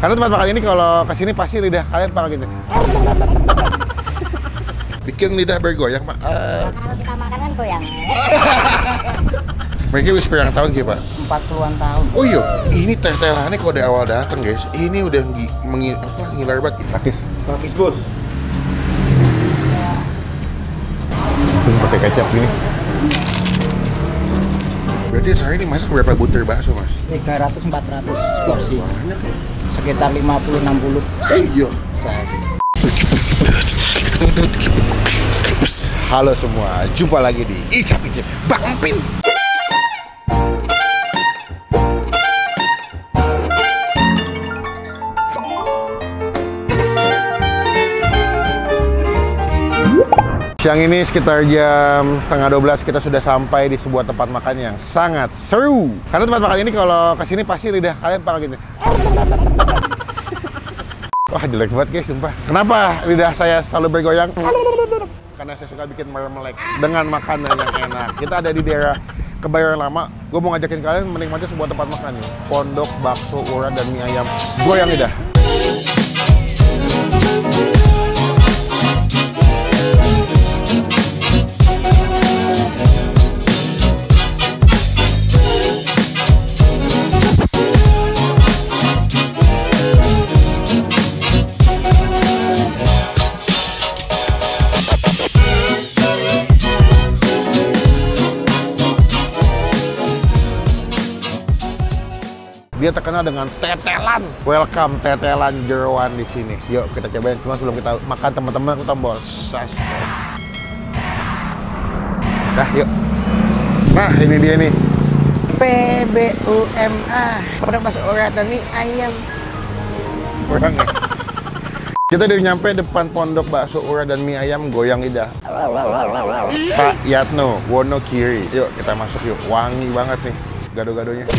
Karena tempat makan ini kalau kesini pasti lidah kalian bakal gitu. Bikin lidah bergoyang, Pak. Kalau kita makan kan goyang. Mereka wis pirang tahun ki, Pak? 40-an tahun. Oh iya, ini teh-telannya kalau dari awal datang, guys. Ini udah ngiler banget. Pakis, Bos. Ini pakai kecap gini. Berarti saya ini masak berapa butir bakso, Mas? 300-400 porsi. Banyak ya? Sekitar 50-60 Iya. sehari. Halo semua, jumpa lagi di Icap Bang Pin. Siang ini sekitar jam 11:30 kita sudah sampai di sebuah tempat makan yang sangat seru. Karena tempat makan ini kalau kesini pasti lidah kalian bakal gitu. Wah, jelek banget guys, sumpah. Kenapa lidah saya selalu bergoyang? Karena saya suka bikin melek dengan makanan yang enak. Kita ada di daerah Kebayoran Lama. Gue mau ngajakin kalian menikmati sebuah tempat makan nih. Pondok, bakso, urat, dan mie ayam. Goyang lidah. Dia terkenal dengan tetelan. Welcome tetelan jeroan di sini. Yuk kita cobain. Cuma sebelum kita makan teman-teman aku tombol subscribe. Nah, yuk. Nah, ini dia nih. PBUMA, Pondok Bakso Urat dan Mie Ayam. Kurang ya. Kita udah nyampe depan Pondok Bakso Urat dan Mie Ayam goyang lidah. Pak Yatno, Wonokiri. Yuk kita masuk yuk. Wangi banget nih gado-gadonya.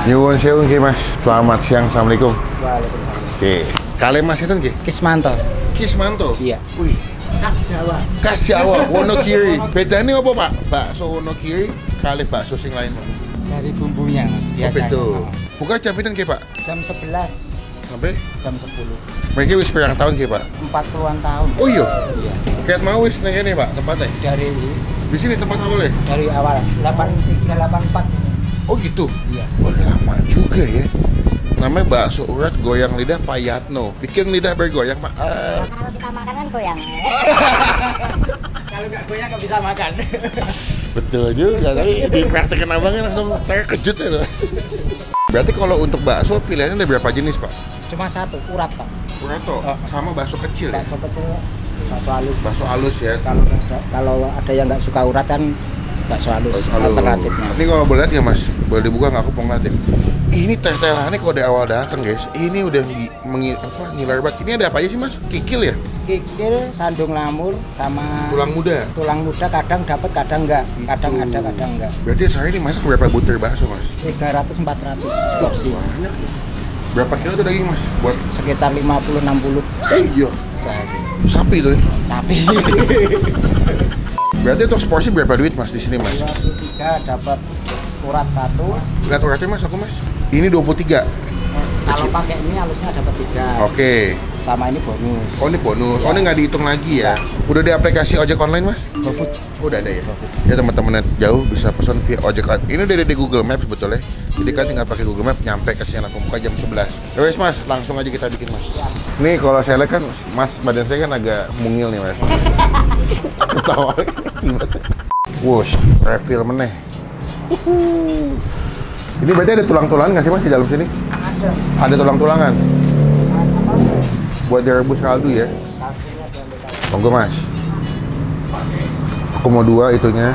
Nyuwun sewu nggih Mas. Selamat siang. Assalamualaikum. Waalaikumsalam. Oke. Kale Mas itu nggih? Kismanto. Kismanto. Iya. Wih. Khas Jawa. Khas Jawa, Wonokiri. Bedanya apa Pak? Bakso Wonokiri kali bakso sing lain Pak? Dari bumbunya Mas, biasanya. Betul. Buka jam pinten nggih Pak? Jam 11 Sampai jam 10. mereka wis pirang tahun nggih Pak? 40-an tahun. Oh iya. Iya. Kayak mau wis nang kene Pak tempatnya? Dari Di sini tempat awalnya? awal 8384 ini. Oh gitu? Iya. Oh lama juga ya. Namanya bakso urat goyang lidah Pak Yatno. Bikin lidah bergoyang Pak. Kalau kita makan kan goyang. Kalau nggak goyang nggak bisa makan. Betul juga. Tapi dipraktekin abangnya langsung terkejut ya loh. Berarti kalau untuk bakso pilihannya ada berapa jenis Pak? Cuma satu, urat Pak. Urato sama bakso kecil. Ya? Bakso kecil, bakso halus. Bakso halus ya. Kalau ada yang nggak suka urat kan bakso halus alternatifnya. Ini kalau boleh lihat ya Mas, boleh dibuka nggak? Aku mau ngeliat ya. Ini teh-telannya kalau dari awal datang guys, ini udah ngiler banget. Ini ada apa aja sih Mas? Kikil ya? Kikil, sandung lamur, sama Tulang muda. tulang muda kadang dapat, kadang enggak. Kadang ada, kadang enggak. Berarti saya ini masak berapa butir bakso Mas? 300-400 porsi. Banyak ya. Berapa kilo tuh daging Mas? Buat Sekitar 50-60 iya. sehari. Sapi tuh ya? Sapi. Berarti untuk seporsi berapa duit Mas di sini Mas? 23 dapat urat 1. Lihat uratnya Mas aku Mas. Ini 23. Kalau pakai ini halusnya dapat 3. Oke. Sama ini bonus. Oh ini bonus. Ya. Oh ini nggak dihitung lagi ya? Udah di aplikasi ojek online Mas? GoFood. Oh, udah ada ya? Ya teman-teman jauh bisa pesan via ojek. Ini udah ada di Google Maps sebetulnya. Jadi kan tinggal pakai Google Maps nyampe ke sini langsung buka jam 11. Ya wes Mas, langsung aja kita bikin Mas. Nih kalau saya lihat kan Mas badan saya kan agak mungil nih Mas. Ketawa. Wush, refill meneh. Ini berarti ada tulang-tulangan nggak sih Mas di dalam sini? Ada. Ada tulang-tulangan. Buat direbus kaldu ya. Monggo Mas. Aku mau 2 itunya.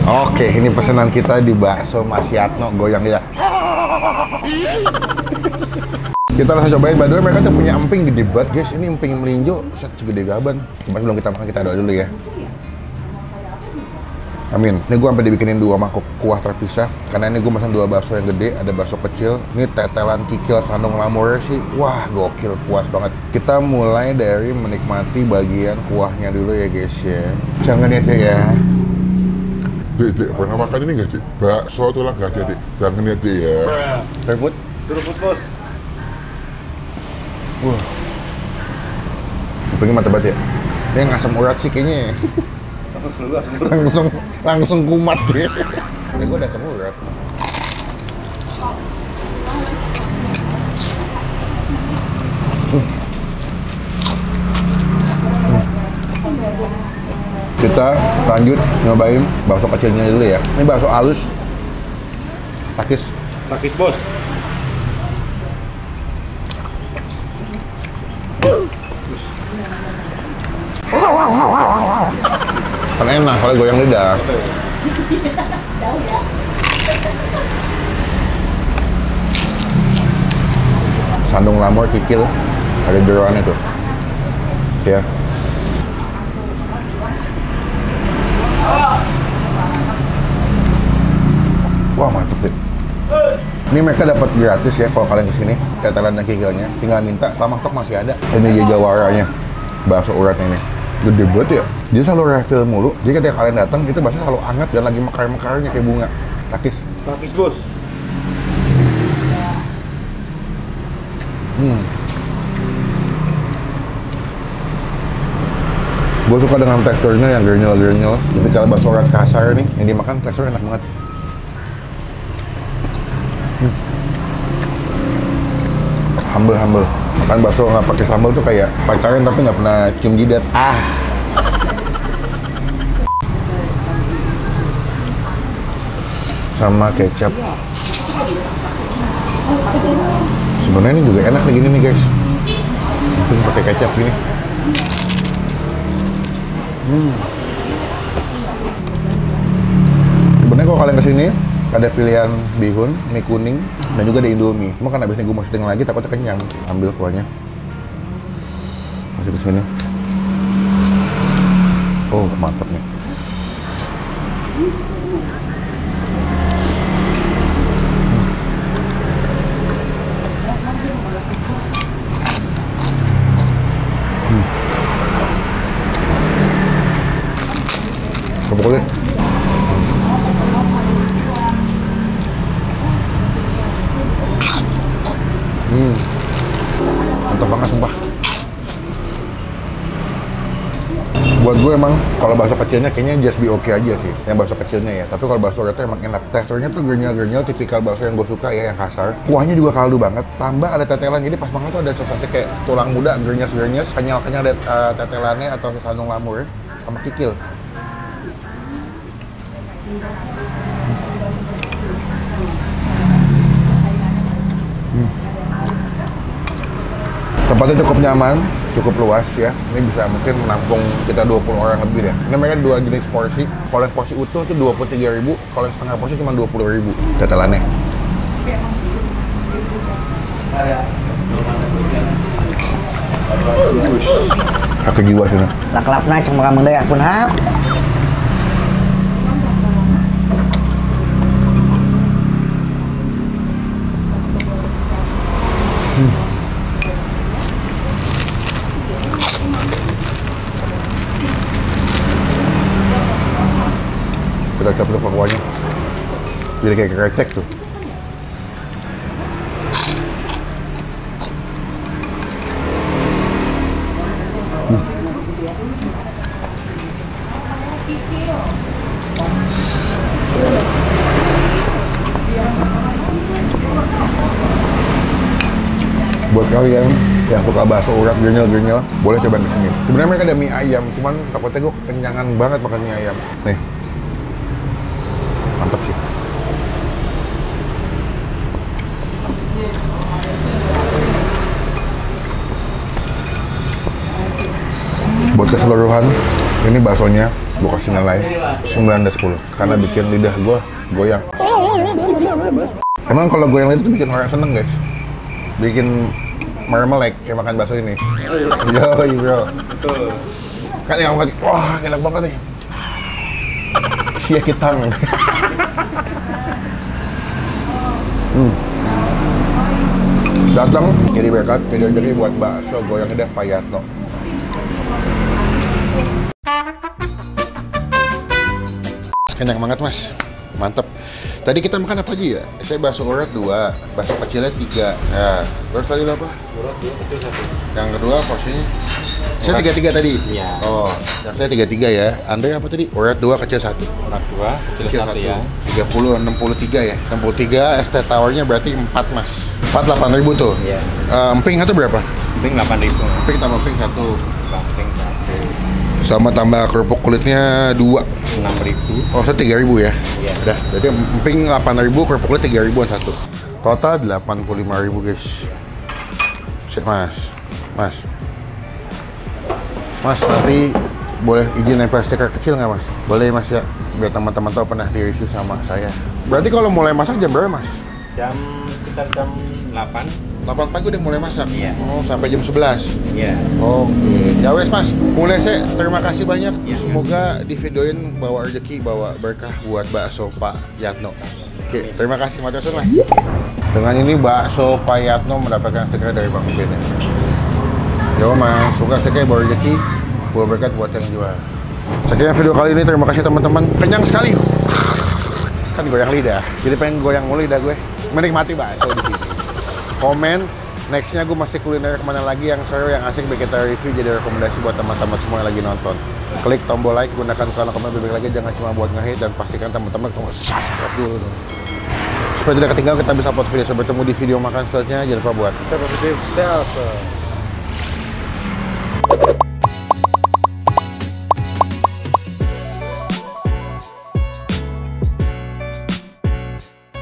Oke, ini pesanan kita di bakso Mas Yatno goyang ya. Kita langsung cobain. By the way, mereka tuh punya emping gede banget guys. Ini emping melinjo set segede gaban. Cuma sebelum kita makan kita doa dulu ya. Amin. Ini gue sampai dibikinin 2 mangkok kuah terpisah. Karena ini gue pesan 2 bakso yang gede, ada bakso kecil. Ini tetelan kikil sandung lamurnya sih. Wah, gokil, puas banget. Kita mulai dari menikmati bagian kuahnya dulu ya guys ya. Jangan ya Dek ya. Dek, pernah makan ini nggak, Dek? Bakso tulang gajah, Dek. Jangan ya, Dek ya. Serput. Seruput, Bos. Wah. Pengen mata banget ya. Ini ngasem urat sih kayaknya. langsung kumat gitu. Ini gue udah urat. Kita lanjut nyobain bakso kecilnya dulu ya. Ini bakso halus. Takis. Takis, Bos. Kan enak kalau goyang lidah. Sandung lamur kikil ada jeroannya tuh. Ya. Wah, mantep deh. Ini mereka dapat gratis ya kalau kalian kesini. Tetelan dan kikilnya tinggal minta, selama stok masih ada. Ini jajawaranya, bakso urat ini. Gede banget ya. Dia selalu refill mulu. Jadi ketika kalian datang itu bakso selalu hangat dan lagi mekar-mekarnya kayak bunga. Takis. Takis, Bos. Gue suka dengan teksturnya yang gernyel-gernyel. Tapi kalau bakso urat kasar nih, yang dimakan teksturnya enak banget. Humble. Makan bakso nggak pakai sambal tuh kayak pacaran tapi nggak pernah cium jidat. Sama kecap. Sebenarnya ini juga enak nih gini nih guys. Mungkin pakai kecap gini. Sebenarnya kalau kalian kesini ada pilihan bihun, mie kuning, dan juga ada Indomie. Cuma kan abis ini gue mau syuting lagi, takutnya kenyang. Ambil kuahnya, kasih ke sini. Oh, mantap nih. Kerupuk kulit. Mantap banget sumpah. Buat gue emang kalau bakso kecilnya kayaknya just be okay aja sih, yang bakso kecilnya ya. Tapi kalau bakso uratnya emang enak. Teksturnya tuh gernyel-gernyel, tipikal bakso yang gue suka ya, yang kasar. Kuahnya juga kaldu banget, tambah ada tetelan, jadi pas banget tuh ada sensasi kayak tulang muda, gernyes-gernyes, kenyal-kenyal ada tetelannya atau sandung lamur sama kikil. Tempatnya cukup nyaman, cukup luas ya. Ini bisa mungkin menampung kita 20 orang lebih deh. Ini mereka 2 jenis porsi. Kalau yang porsi utuh itu 23.000, kalau yang setengah porsi cuma 20.000. Tetelannya. Kaki jiwa sini. Laklapna cuma kamu deh akun hap. Kita campur ke kuahnya. Jadi kayak krecek tuh. Buat kalian yang suka bakso urat gernyel-gernyel, boleh coba ke sini. Sebenarnya mereka ada mie ayam, cuman takutnya gue kekenyangan banget makan mie ayam. Nih, mantap sih. Buat keseluruhan, ini baksonya gue kasih nilai 9/10 karena bikin lidah gue goyang. Emang kalau goyang lidah itu bikin orang seneng guys, bikin mermelek kayak makan bakso ini. Yo bro, kan yang wah enak banget nih. Iya kita. Datang jadi berkat, jadi rezeki buat bakso goyang deh Pak Yatno. Kenyang banget mas, mantep. Tadi kita makan apa aja ya? Saya bakso urat 2, bakso kecilnya 3. Ya, terus tadi apa? Urat 2, kecil 1. Yang kedua porsinya? Saya 3 tadi. Iya. Oh, yang saya 3 ya. Andre apa tadi? Urat 2, kecil 1. Urat 2, kecil 1 ya. 30, 63 ya. 63 ST Towernya berarti 4 mas. 4 8.000 tuh. Iya. Emping satu berapa? Emping 8.000. Emping tambah emping 1. Emping 1. Sama tambah kerupuk kulitnya 2. 6.000. Oh, saya 3.000 ya? Iya. Udah, berarti emping 8.000, kerupuk kulit 3.000-an satu. Total 85.000 guys. Sip mas. Mas, nanti boleh izin nempel stiker kecil nggak mas? Boleh mas ya, biar teman-teman tahu pernah di-review sama saya. Berarti kalau mulai masak jam berapa mas? Sekitar jam 8. 8 pagi udah mulai masak? Iya. Oh, sampai jam 11? Iya. Oke, ya wes mas, mulai saya terima kasih banyak. Iya. Semoga di videoin bawa rezeki, bawa berkah buat bakso Pak Yatno. Oke, terima kasih mas. Dengan ini bakso Pak Yatno mendapatkan stiker dari Bang Ben. Yo mas, semoga stiker bawa rezeki, bawa berkat buat yang jual. Sekian video kali ini, terima kasih teman-teman. Kenyang sekali. Kan goyang lidah, jadi pengen goyang mulu lidah gue. Menikmati bakso di sini. Komen, nextnya gue masih kuliner kemana lagi yang seru, yang asik biar kita review jadi rekomendasi buat teman-teman semua yang lagi nonton. Klik tombol like, gunakan kolom komen lebih lagi, jangan cuma buat nge-hate, dan pastikan teman-teman tombol subscribe dulu. Supaya tidak ketinggalan kita bisa upload video. Sampai bertemu di video makan selanjutnya. Jangan lupa buat Stay positive, stay awesome.